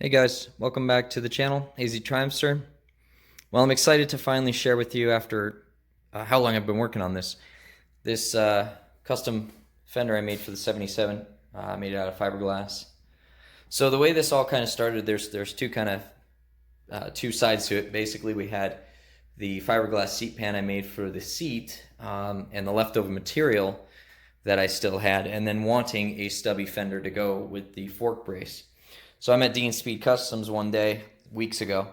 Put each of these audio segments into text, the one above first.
Hey guys, welcome back to the channel, AZ Trimester. Well, I'm excited to finally share with you after how long I've been working on this custom fender I made for the 77. I made it out of fiberglass. So the way this all kind of started, there's two sides to it. Basically, we had the fiberglass seat pan I made for the seat and the leftover material that I still had, and then wanting a stubby fender to go with the fork brace. So I'm at Dean Speed Customs one day, weeks ago,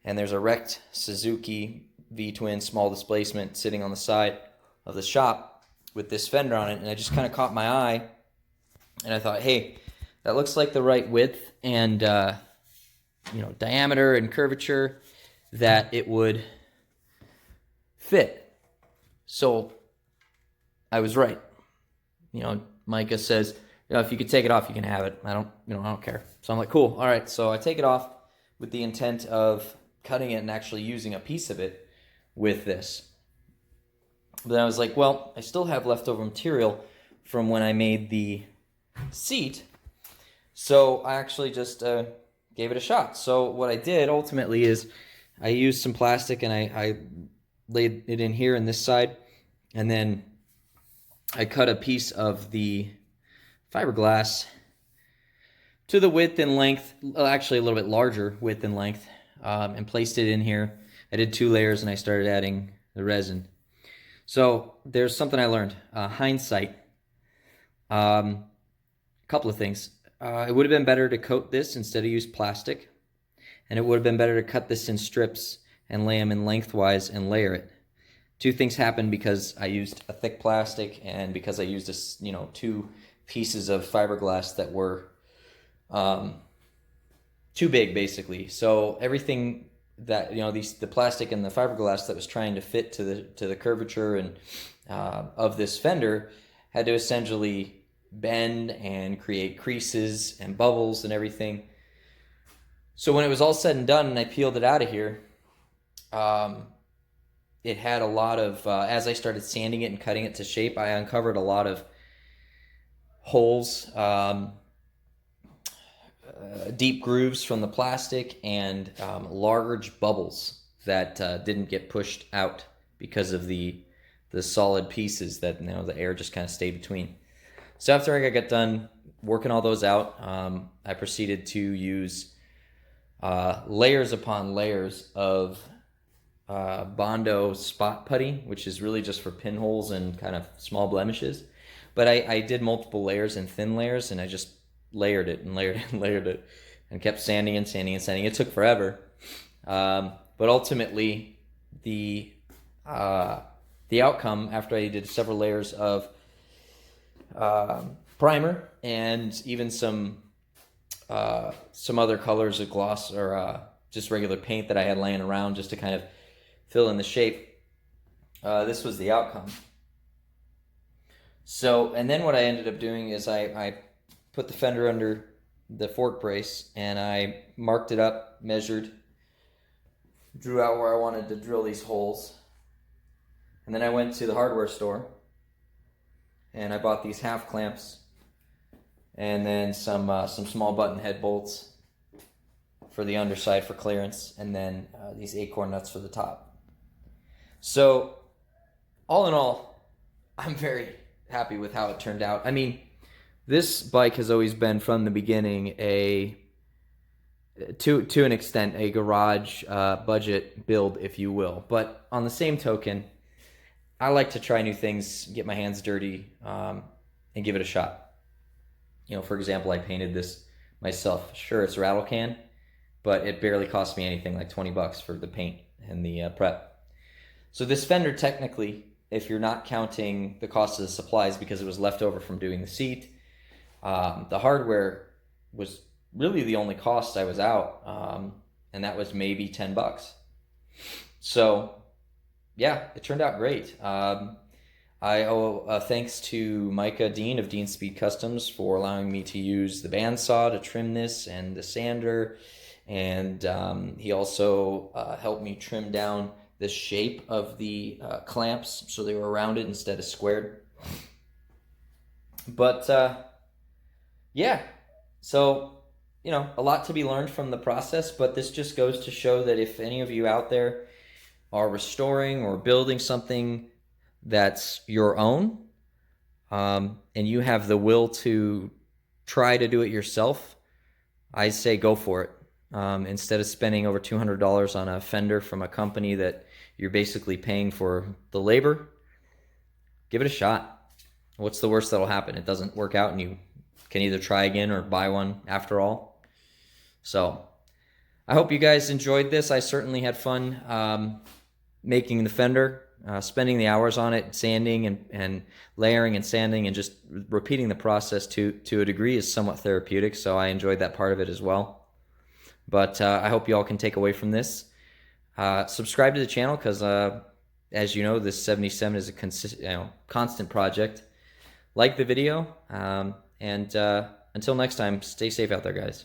and there's a wrecked Suzuki V-twin small displacement sitting on the side of the shop with this fender on it, and I just kind of caught my eye, and I thought, hey, that looks like the right width and diameter and curvature that it would fit. So I was right. Micah says, if you could take it off, you can have it. I don't care. So I'm like, cool. All right. So I take it off with the intent of cutting it and actually using a piece of it with this. But then I was like, well, I still have leftover material from when I made the seat. So I actually just gave it a shot. So what I did ultimately is I used some plastic and I laid it in here in this side. And then I cut a piece of the fiberglass to the width and length, actually a little bit larger width and length, and placed it in here. I did 2 layers and I started adding the resin. So there's something I learned. Hindsight. A couple of things. It would have been better to coat this instead of use plastic, and it would have been better to cut this in strips and lay them in lengthwise and layer it. 2 things happened because I used a thick plastic and because I used a, 2 pieces of fiberglass that were too big, basically. So everything that the plastic and the fiberglass that was trying to fit to the curvature and of this fender had to essentially bend and create creases and bubbles and everything. So when it was all said and done and I peeled it out of here, it had a lot of as I started sanding it and cutting it to shape, I uncovered a lot of holes, deep grooves from the plastic, and large bubbles that didn't get pushed out because of the solid pieces that the air just kind of stayed between. So after I got done working all those out, I proceeded to use layers upon layers of Bondo spot putty, which is really just for pinholes and kind of small blemishes. But I did multiple layers and thin layers, and I just layered it and layered it and layered it and kept sanding and sanding and sanding. It took forever. But ultimately, the outcome after I did several layers of primer and even some other colors of gloss or just regular paint that I had laying around just to kind of fill in the shape, this was the outcome. So, and then what I ended up doing is I put the fender under the fork brace and I marked it up, measured, drew out where I wanted to drill these holes. And then I went to the hardware store and I bought these half clamps and then some small button head bolts for the underside for clearance, and then these acorn nuts for the top. So all in all, I'm very happy with how it turned out. I mean, this bike has always been from the beginning to an extent a garage budget build, if you will. But on the same token, I like to try new things, get my hands dirty, and give it a shot. For example, I painted this myself. Sure, it's rattle can, but it barely cost me anything, like 20 bucks for the paint and the prep. So this fender, technically, if you're not counting the cost of the supplies because it was left over from doing the seat, the hardware was really the only cost I was out, and that was maybe 10 bucks. So yeah, it turned out great. I owe thanks to Micah Dean of Dean Speed Customs for allowing me to use the bandsaw to trim this and the sander, and he also helped me trim down the shape of the clamps so they were rounded instead of squared. But yeah, so you know, a lot to be learned from the process, but this just goes to show that if any of you out there are restoring or building something that's your own, and you have the will to try to do it yourself, I say go for it. Instead of spending over $200 on a fender from a company that you're basically paying for the labor, give it a shot. What's the worst that'll happen? It doesn't work out and you can either try again or buy one after all. So I hope you guys enjoyed this. I certainly had fun making the fender, spending the hours on it, sanding and layering and sanding, and just repeating the process to a degree is somewhat therapeutic, so I enjoyed that part of it as well. But I hope you all can take away from this. Subscribe to the channel because, as you know, this 77 is a constant project. Like the video, and until next time, stay safe out there, guys.